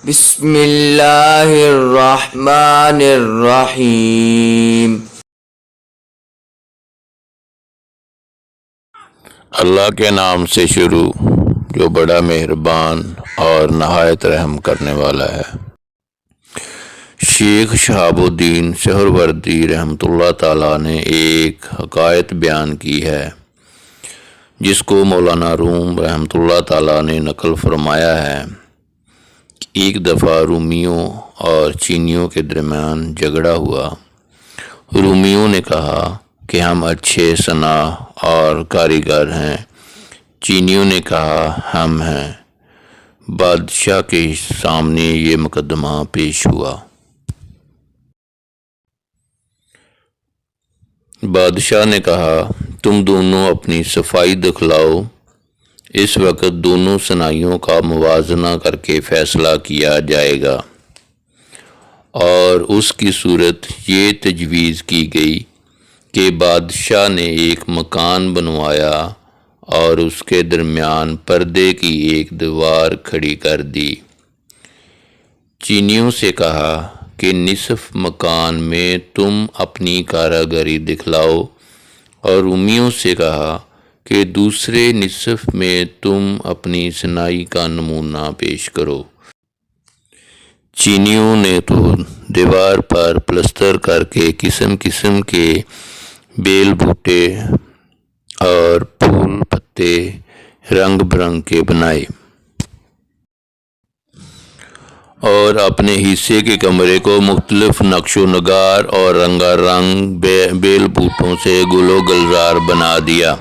بسم اللہ الرحمن الرحیم۔ اللہ کے نام سے شروع جو بڑا مہربان اور نہایت رحم کرنے والا ہے۔ شیخ شہاب الدین سہروردی رحمۃ اللہ تعالیٰ نے ایک حکایت بیان کی ہے جس کو مولانا روم رحمۃ اللہ تعالیٰ نے نقل فرمایا ہے کہ ایک دفعہ رومیوں اور چینیوں کے درمیان جھگڑا ہوا۔ رومیوں نے کہا کہ ہم اچھے صنع اور کاریگر ہیں، چینیوں نے کہا ہم ہیں۔ بادشاہ کے سامنے یہ مقدمہ پیش ہوا۔ بادشاہ نے کہا تم دونوں اپنی صفائی دکھلاؤ۔ اس وقت دونوں صنائیوں کا موازنہ کر کے فیصلہ کیا جائے گا، اور اس کی صورت یہ تجویز کی گئی کہ بادشاہ نے ایک مکان بنوایا اور اس کے درمیان پردے کی ایک دیوار کھڑی کر دی۔ چینیوں سے کہا کہ نصف مکان میں تم اپنی کاریگری دکھلاؤ، اور رومیوں سے کہا کہ دوسرے نصف میں تم اپنی صناعی کا نمونہ پیش کرو۔ چینیوں نے تو دیوار پر پلستر کر کے قسم قسم کے بیل بوٹے اور پھول پتے رنگ برنگ کے بنائے، اور اپنے حصے کے کمرے کو مختلف نقش و نگار اور رنگا رنگ بیل بوٹوں سے گل و گلزار بنا دیا۔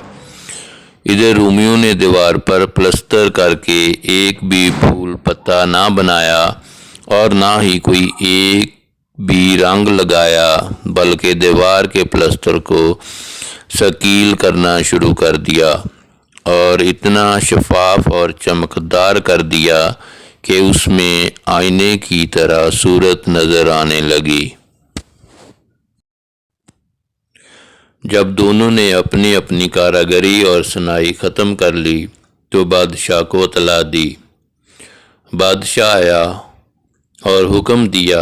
ادھر رومیوں نے دیوار پر پلستر کر کے ایک بھی پھول پتا نہ بنایا اور نہ ہی کوئی ایک بھی رنگ لگایا، بلکہ دیوار کے پلستر کو ثقیل کرنا شروع کر دیا اور اتنا شفاف اور چمکدار کر دیا کہ اس میں آئینے کی طرح صورت نظر آنے لگی۔ جب دونوں نے اپنی اپنی کاریگری اور صناعی ختم کر لی تو بادشاہ کو اطلاع دی۔ بادشاہ آیا اور حکم دیا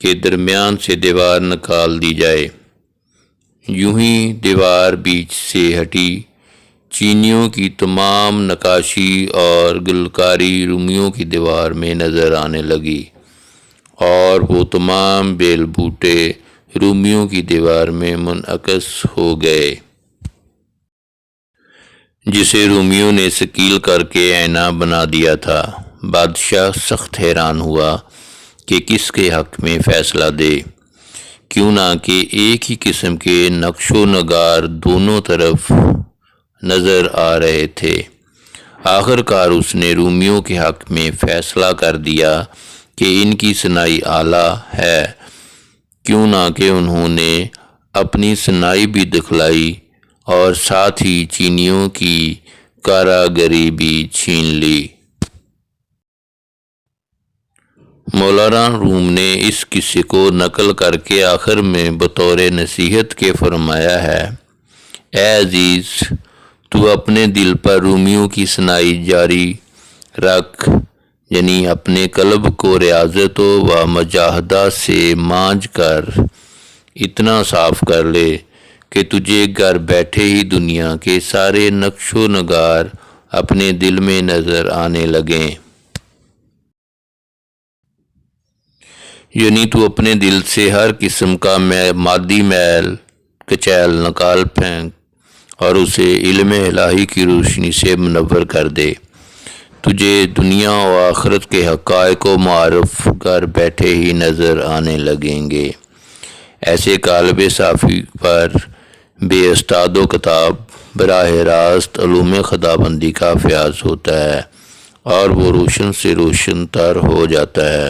کہ درمیان سے دیوار نکال دی جائے۔ یوں ہی دیوار بیچ سے ہٹی۔ چینیوں کی تمام نقاشی اور گلوکاری رومیوں کی دیوار میں نظر آنے لگی، اور وہ تمام بیل بوٹے رومیوں کی دیوار میں منعکس ہو گئے، جسے رومیوں نے ثقیل کر کے آئینہ بنا دیا تھا۔ بادشاہ سخت حیران ہوا کہ کس کے حق میں فیصلہ دے، کیوں نہ کہ ایک ہی قسم کے نقش و نگار دونوں طرف نظر آ رہے تھے۔ آخر کار اس نے رومیوں کے حق میں فیصلہ کر دیا کہ ان کی صناعی اعلیٰ ہے، کیوں نہ کہ انہوں نے اپنی صناعی بھی دکھلائی اور ساتھ ہی چینیوں کی کاریگری بھی چھین لی۔ مولانا روم نے اس قصے کو نقل کر کے آخر میں بطور نصیحت کے فرمایا ہے، اے عزیز، تو اپنے دل پر رومیوں کی صناعی جاری رکھ، یعنی اپنے قلب کو ریاضت و مجاہدہ سے مانجھ کر اتنا صاف کر لے کہ تجھے گھر بیٹھے ہی دنیا کے سارے نقش و نگار اپنے دل میں نظر آنے لگیں۔ یعنی تو اپنے دل سے ہر قسم کا مادی میل کچیل نکال پھینک اور اسے علم الہی کی روشنی سے منور کر دے۔ تجھے دنیا و آخرت کے حقائق و معارف گھر بیٹھے ہی نظر آنے لگیں گے۔ ایسے قالب صافی پر بے استاد و کتاب براہ راست علوم خداوندی کا فیاض ہوتا ہے، اور وہ روشن سے روشن تر ہو جاتا ہے۔